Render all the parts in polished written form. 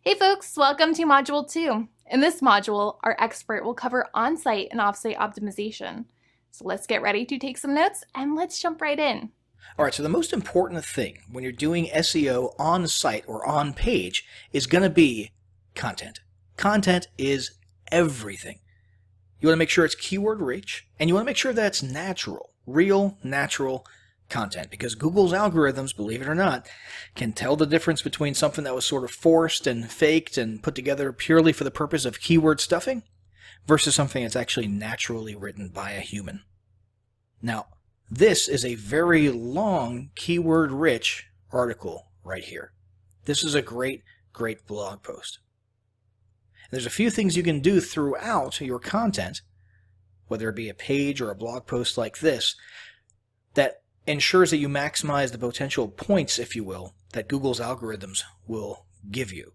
Hey folks, welcome to Module 2. In this module, our expert will cover on-site and off-site optimization. So let's get ready to take some notes and let's jump right in. All right, so the most important thing when you're doing SEO on site or on page is going to be content. Content is everything. You want to make sure it's keyword rich, and you want to make sure that it's natural, real, natural content, because Google's algorithms, believe it or not, can tell the difference between something that was sort of forced and faked and put together purely for the purpose of keyword stuffing versus something that's actually naturally written by a human. Now, this is a very long, keyword-rich article right here. This is a great blog post. There's a few things you can do throughout your content, whether it be a page or a blog post like this, that ensures that you maximize the potential points, if you will, that Google's algorithms will give you.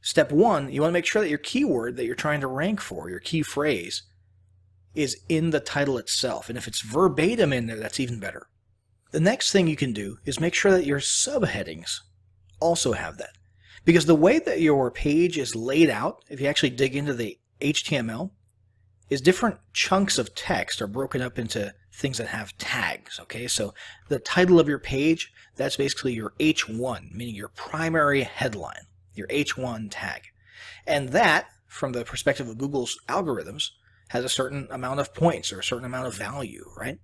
Step one, you want to make sure that your keyword that you're trying to rank for, your key phrase, is in the title itself. And if it's verbatim in there, that's even better. The next thing you can do is make sure that your subheadings also have that. Because the way that your page is laid out, if you actually dig into the HTML, is different chunks of text are broken up into things that have tags, okay? So the title of your page, that's basically your H1, meaning your primary headline, your H1 tag. And that, from the perspective of Google's algorithms, has a certain amount of points or a certain amount of value, right?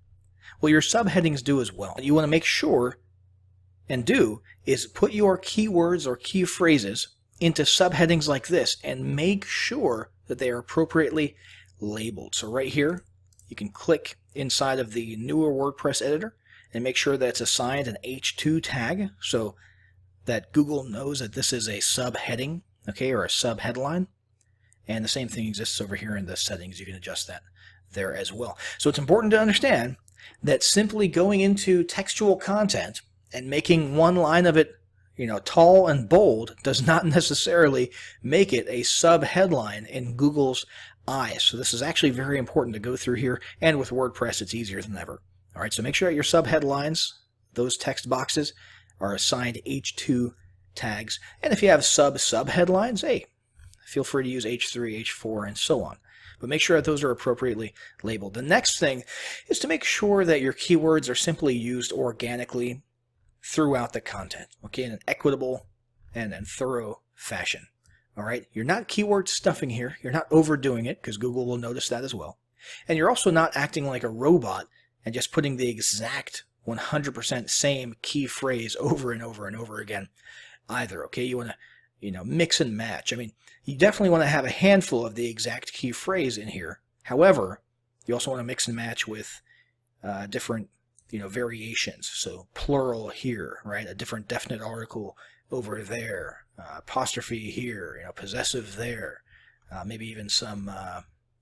Well, your subheadings do as well. You want to make sure and do is put your keywords or key phrases into subheadings like this and make sure that they are appropriately labeled. So right here, you can click inside of the newer WordPress editor and make sure that it's assigned an H2 tag so that Google knows that this is a subheading, okay, or a subheadline. And the same thing exists over here in the settings. You can adjust that there as well. So it's important to understand that simply going into textual content and making one line of it, tall and bold does not necessarily make it a sub-headline in Google's eyes. So this is actually very important to go through here, and with WordPress it's easier than ever. All right, so make sure that your sub-headlines, those text boxes, are assigned H2 tags. And if you have sub-headlines, hey, feel free to use H3, H4, and so on. But make sure that those are appropriately labeled. The next thing is to make sure that your keywords are simply used organically throughout the content, okay, in an equitable and thorough fashion. All right, you're not keyword stuffing here. You're not overdoing it, because Google will notice that as well. And you're also not acting like a robot and just putting the exact 100% same key phrase over and over and over again either, okay? You want to mix and match. I mean, you definitely want to have a handful of the exact key phrase in here. However, you also want to mix and match with different, variations. So plural here, right? A different definite article over there. Apostrophe here, possessive there. Maybe even some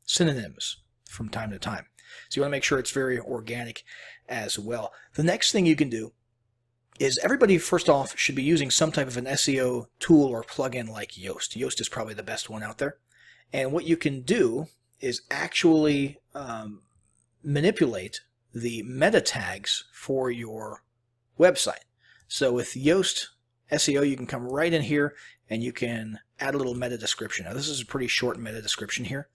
synonyms from time to time. So you want to make sure it's very organic as well. The next thing you can do is everybody, first off, should be using some type of an SEO tool or plugin like Yoast. Yoast is probably the best one out there. And what you can do is actually manipulate the meta tags for your website. So with Yoast SEO, you can come right in here and you can add a little meta description. Now, this is a pretty short meta description here.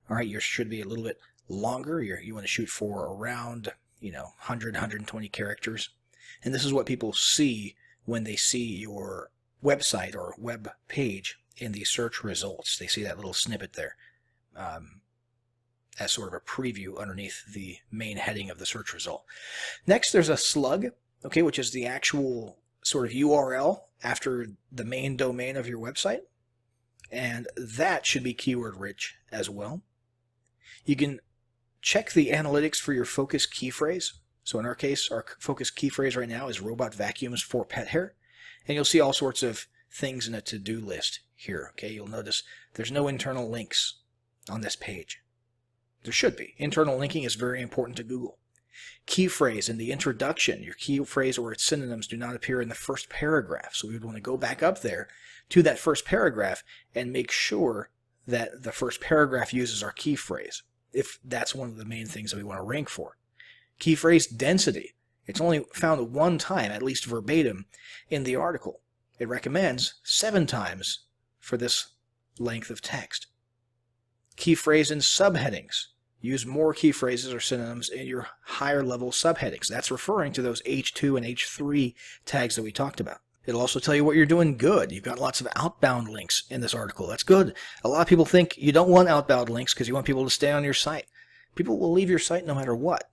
All right, yours should be a little bit longer. You want to shoot for around, 100, 120 characters. And this is what people see when they see your website or web page in the search results. They see that little snippet there as sort of a preview underneath the main heading of the search result. Next, there's a slug, okay, which is the actual sort of URL after the main domain of your website. And that should be keyword rich as well. You can check the analytics for your focus key phrase. So in our case, our focus key phrase right now is robot vacuums for pet hair. And you'll see all sorts of things in a to-do list here. Okay, you'll notice there's no internal links on this page. There should be. Internal linking is very important to Google. Key phrase in the introduction, your key phrase or its synonyms do not appear in the first paragraph. So we would want to go back up there to that first paragraph and make sure that the first paragraph uses our key phrase, if that's one of the main things that we want to rank for. Key phrase density. It's only found one time, at least verbatim, in the article. It recommends 7 times for this length of text. Key phrase in subheadings. Use more key phrases or synonyms in your higher level subheadings. That's referring to those H2 and H3 tags that we talked about. It'll also tell you what you're doing good. You've got lots of outbound links in this article. That's good. A lot of people think you don't want outbound links because you want people to stay on your site. People will leave your site no matter what.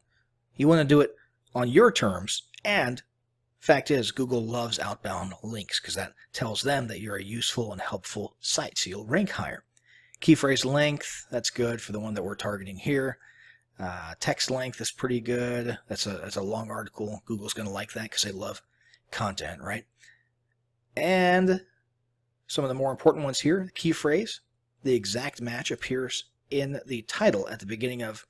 You want to do it on your terms, and fact is, Google loves outbound links because that tells them that you're a useful and helpful site, so you'll rank higher. Key phrase length, that's good for the one that we're targeting here. Text length is pretty good. That's a long article. Google's going to like that because they love content, right? And some of the more important ones here, key phrase, the exact match appears in the title at the beginning of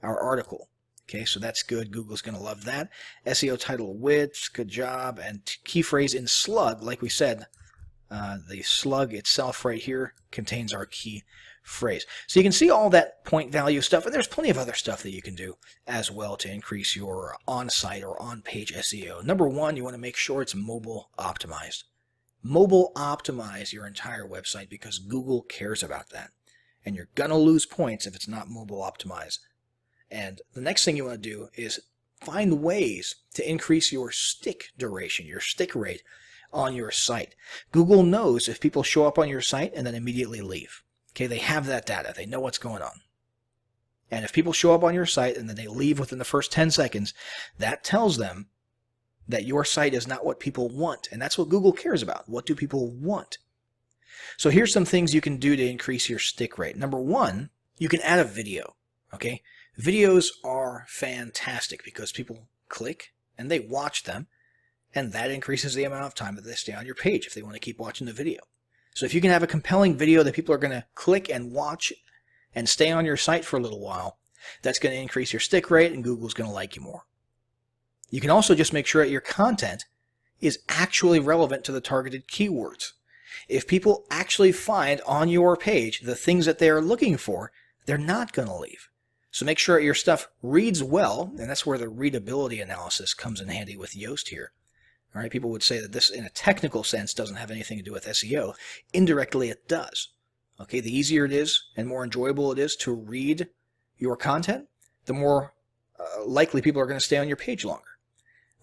our article. Okay, so that's good. Google's going to love that. SEO title width, good job. And key phrase in slug, like we said, the slug itself right here contains our key phrase. So you can see all that point value stuff, and there's plenty of other stuff that you can do as well to increase your on-site or on-page SEO. Number one, you want to make sure it's mobile optimized. Mobile optimize your entire website because Google cares about that. And you're going to lose points if it's not mobile optimized. And the next thing you want to do is find ways to increase your stick duration, your stick rate on your site. Google knows if people show up on your site and then immediately leave. Okay, they have that data. They know what's going on. And if people show up on your site and then they leave within the first 10 seconds, that tells them that your site is not what people want. And that's what Google cares about. What do people want? So here's some things you can do to increase your stick rate. Number one, you can add a video. Okay, videos are fantastic because people click and they watch them. And that increases the amount of time that they stay on your page if they want to keep watching the video. So if you can have a compelling video that people are going to click and watch and stay on your site for a little while, that's going to increase your stick rate and Google's going to like you more. You can also just make sure that your content is actually relevant to the targeted keywords. If people actually find on your page the things that they are looking for, they're not going to leave. So make sure your stuff reads well, and that's where the readability analysis comes in handy with Yoast here. All right, people would say that this, in a technical sense, doesn't have anything to do with SEO. Indirectly, it does. Okay, the easier it is and more enjoyable it is to read your content, the more likely people are going to stay on your page longer.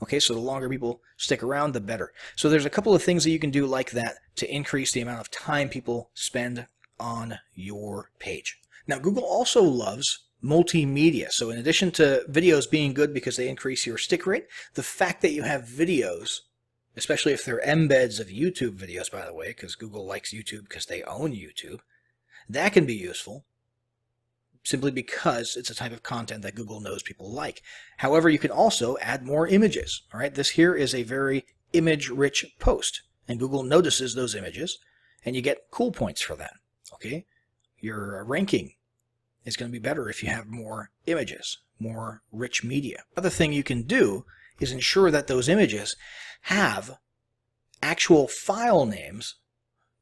Okay, so the longer people stick around, the better. So there's a couple of things that you can do like that to increase the amount of time people spend on your page. Now, Google also loves multimedia. So in addition to videos being good because they increase your stick rate, the fact that you have videos, especially if they're embeds of YouTube videos, by the way, because Google likes YouTube because they own YouTube, that can be useful simply because it's a type of content that Google knows people like. However, you can also add more images. All right, this here is a very image-rich post, and Google notices those images, and you get cool points for that. Okay, your ranking is going to be better if you have more images, more rich media. Another thing you can do is ensure that those images have actual file names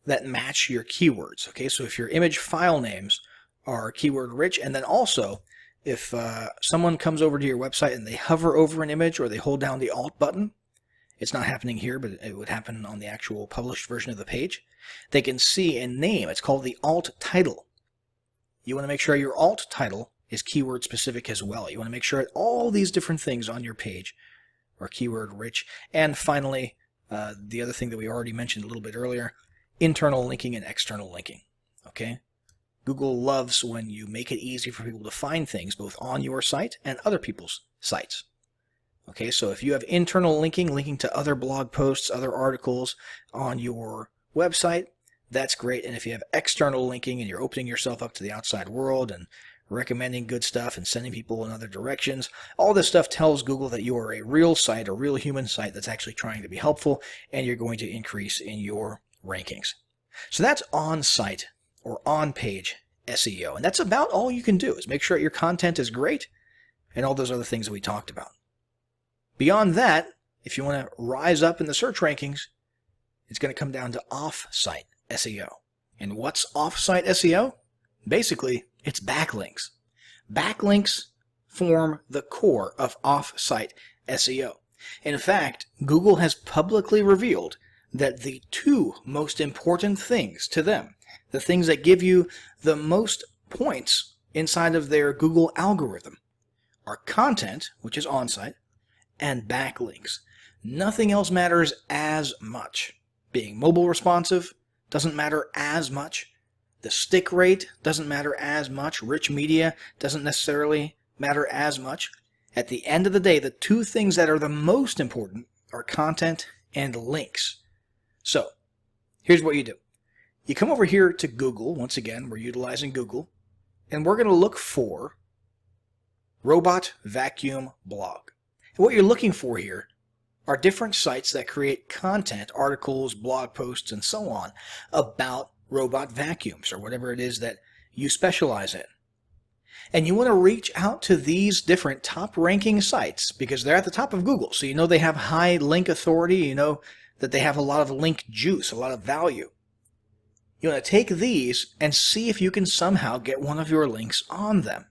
that match your keywords. Okay, so if your image file names are keyword rich, and then also if someone comes over to your website and they hover over an image or they hold down the Alt button, it's not happening here, but it would happen on the actual published version of the page, they can see a name. It's called the Alt title. You want to make sure your alt title is keyword specific as well. You want to make sure that all these different things on your page are keyword rich. And finally, the other thing that we already mentioned a little bit earlier, internal linking and external linking. Okay? Google loves when you make it easy for people to find things both on your site and other people's sites. Okay, so if you have internal linking, linking to other blog posts, other articles on your website, that's great. And if you have external linking and you're opening yourself up to the outside world and recommending good stuff and sending people in other directions, all this stuff tells Google that you are a real site, a real human site that's actually trying to be helpful, and you're going to increase in your rankings. So that's on-site or on-page SEO. And that's about all you can do, is make sure your content is great and all those other things that we talked about. Beyond that, if you want to rise up in the search rankings, it's going to come down to off-site SEO. And what's off-site SEO? Basically, it's backlinks. Backlinks form the core of off-site SEO. In fact, Google has publicly revealed that the two most important things to them, the things that give you the most points inside of their Google algorithm, are content, which is on-site, and backlinks. Nothing else matters as much. Being mobile responsive doesn't matter as much. The stick rate doesn't matter as much. Rich media doesn't necessarily matter as much. At the end of the day, the two things that are the most important are content and links. So, here's what you do. You come over here to Google. Once again, we're utilizing Google. And we're going to look for robot vacuum blog. And what you're looking for here are different sites that create content, articles, blog posts, and so on about robot vacuums or whatever it is that you specialize in. And you want to reach out to these different top-ranking sites because they're at the top of Google. So you know they have high link authority. You know that they have a lot of link juice, a lot of value. You want to take these and see if you can somehow get one of your links on them.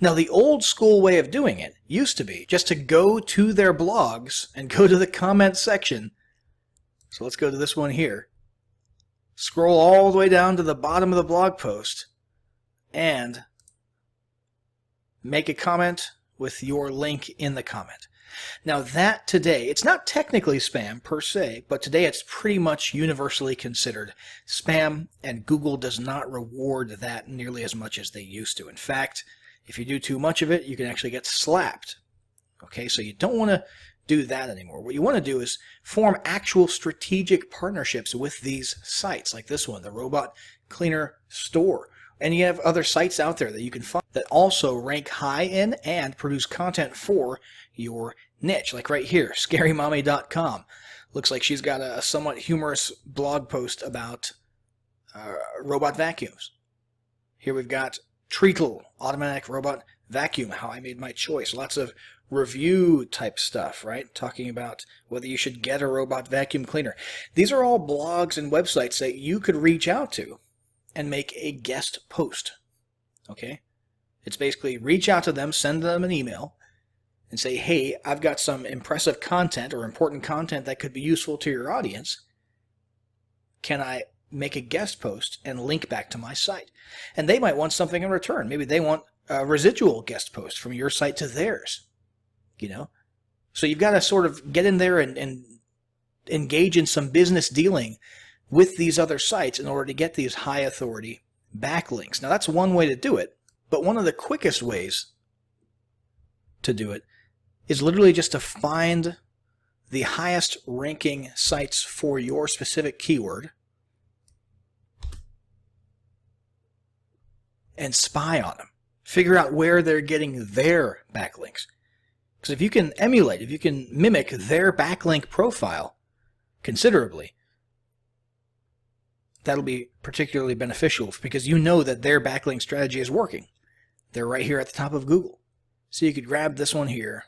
Now, the old school way of doing it used to be just to go to their blogs and go to the comment section. So let's go to this one here. Scroll all the way down to the bottom of the blog post and make a comment with your link in the comment. Now that today, it's not technically spam per se, but today it's pretty much universally considered spam, and Google does not reward that nearly as much as they used to. In fact, if you do too much of it, you can actually get slapped. Okay, so you don't want to do that anymore. What you want to do is form actual strategic partnerships with these sites, like this one, the Robot Cleaner Store. And you have other sites out there that you can find that also rank high in and produce content for your niche. Like right here, scarymommy.com. Looks like she's got a somewhat humorous blog post about robot vacuums. Here we've got Treatle, automatic robot vacuum, how I made my choice. Lots of review type stuff, right? Talking about whether you should get a robot vacuum cleaner. These are all blogs and websites that you could reach out to and make a guest post. Okay? It's basically reach out to them, send them an email, and say, hey, I've got some impressive content or important content that could be useful to your audience. Can I make a guest post and link back to my site? And they might want something in return. Maybe they want a residual guest post from your site to theirs. You know? So you've got to sort of get in there and engage in some business dealing with these other sites in order to get these high authority backlinks. Now that's one way to do it, but one of the quickest ways to do it is literally just to find the highest ranking sites for your specific keyword and spy on them. Figure out where they're getting their backlinks. Because if you can emulate, if you can mimic their backlink profile considerably, that'll be particularly beneficial because you know that their backlink strategy is working. They're right here at the top of Google. So you could grab this one here,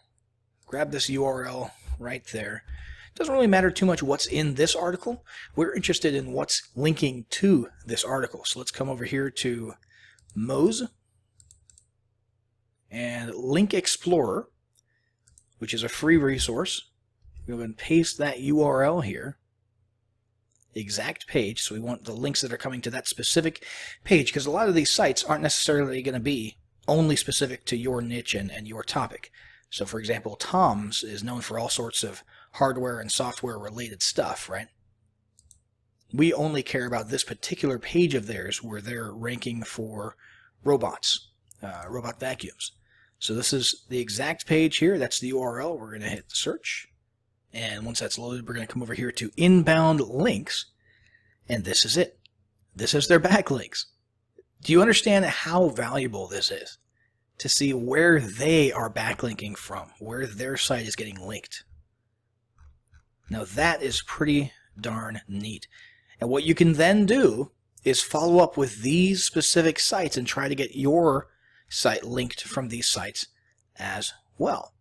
grab this URL right there. It doesn't really matter too much what's in this article. We're interested in what's linking to this article. So let's come over here to Moz and Link Explorer, which is a free resource. We'll go ahead and paste that URL here. Exact page, so we want the links that are coming to that specific page, because a lot of these sites aren't necessarily going to be only specific to your niche and your topic. So for example, Tom's is known for all sorts of hardware and software related stuff, right? We only care about this particular page of theirs where they're ranking for robots, robot vacuums. So this is the exact page here. That's the URL. We're going to hit search. And once that's loaded, we're going to come over here to inbound links. And this is it. This is their backlinks. Do you understand how valuable this is? To see where they are backlinking from, where their site is getting linked. Now that is pretty darn neat. And what you can then do is follow up with these specific sites and try to get your site linked from these sites as well.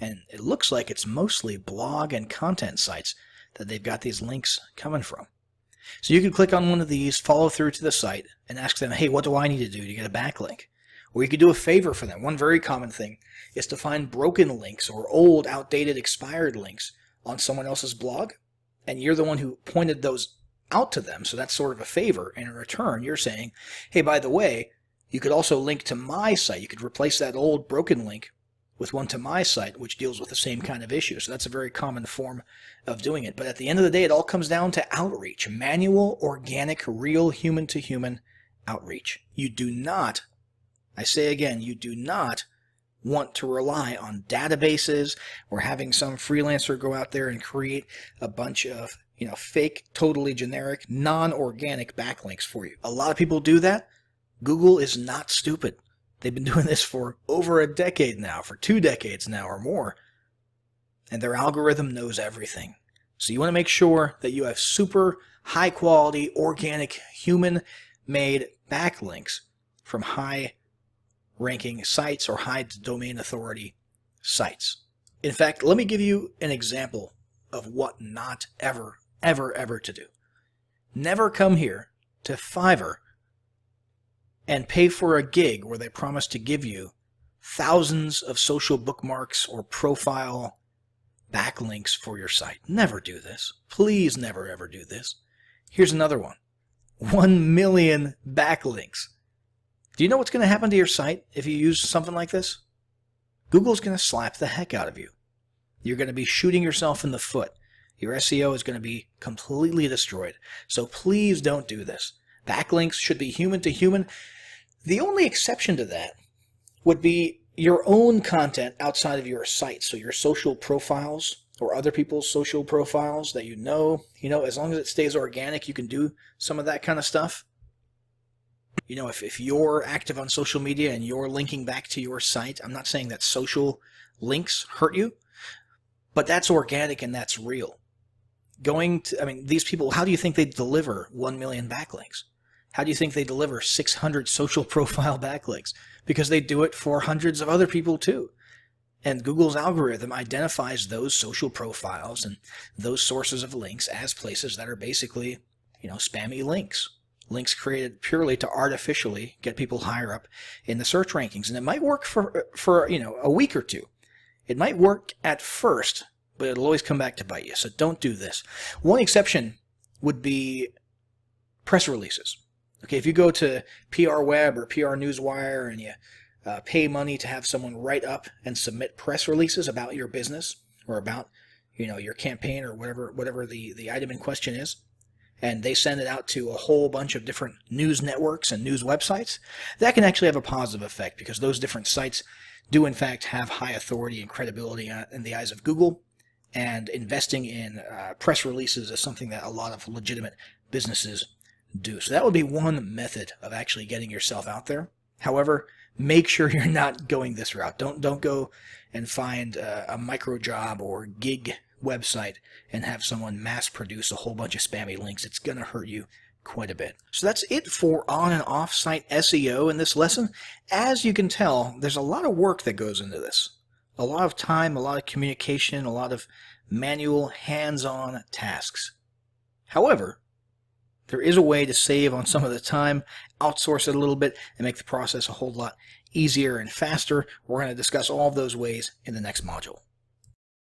And it looks like it's mostly blog and content sites that they've got these links coming from. So you can click on one of these, follow through to the site, and ask them, hey, what do I need to do to get a backlink? Or you could do a favor for them. One very common thing is to find broken links or old, outdated, expired links on someone else's blog and you're the one who pointed those out to them, so that's sort of a favor, and in return you're saying, hey, by the way, you could also link to my site. You could replace that old broken link with one to my site, which deals with the same kind of issue. So that's a very common form of doing it. But at the end of the day, it all comes down to outreach, manual, organic, real human-to-human outreach. You do not, I say again, you do not want to rely on databases or having some freelancer go out there and create a bunch of fake, totally generic, non-organic backlinks for you. A lot of people do that. Google is not stupid. They've been doing this for over a decade now, for 2 decades now or more, and their algorithm knows everything. So you want to make sure that you have super high-quality, organic, human-made backlinks from high-ranking sites or high domain authority sites. In fact, let me give you an example of what not ever to do. Never come here to Fiverr and pay for a gig where they promise to give you thousands of social bookmarks or profile backlinks for your site. Never do this. Please never ever do this. Here's another one. 1 million backlinks. Do you know what's going to happen to your site if you use something like this? Google's going to slap the heck out of you. You're going to be shooting yourself in the foot. Your SEO is going to be completely destroyed. So please don't do this. Backlinks should be human to human. The only exception to that would be your own content outside of your site. So your social profiles or other people's social profiles that as long as it stays organic, you can do some of that kind of stuff. If you're active on social media and you're linking back to your site, I'm not saying that social links hurt you, but that's organic and that's real. These people, how do you think they deliver 1 million backlinks? How do you think they deliver 600 social profile backlinks? Because they do it for hundreds of other people too. And Google's algorithm identifies those social profiles and those sources of links as places that are basically, spammy links. Links created purely to artificially get people higher up in the search rankings. And it might work for a week or two. It might work at first, but it'll always come back to bite you. So don't do this. One exception would be press releases. Okay, if you go to PR Web or PR Newswire and you pay money to have someone write up and submit press releases about your business or about your campaign or whatever the item in question is, and they send it out to a whole bunch of different news networks and news websites, that can actually have a positive effect because those different sites do in fact have high authority and credibility in the eyes of Google. And investing in press releases is something that a lot of legitimate businesses do. So that would be one method of actually getting yourself out there. However, make sure you're not going this route. Don't go and find a micro job or gig website and have someone mass produce a whole bunch of spammy links. It's going to hurt you quite a bit. So that's it for on and off site SEO in this lesson. As you can tell, there's a lot of work that goes into this. A lot of time, a lot of communication, a lot of manual, hands-on tasks. However, there is a way to save on some of the time, outsource it a little bit, and make the process a whole lot easier and faster. We're going to discuss all of those ways in the next module.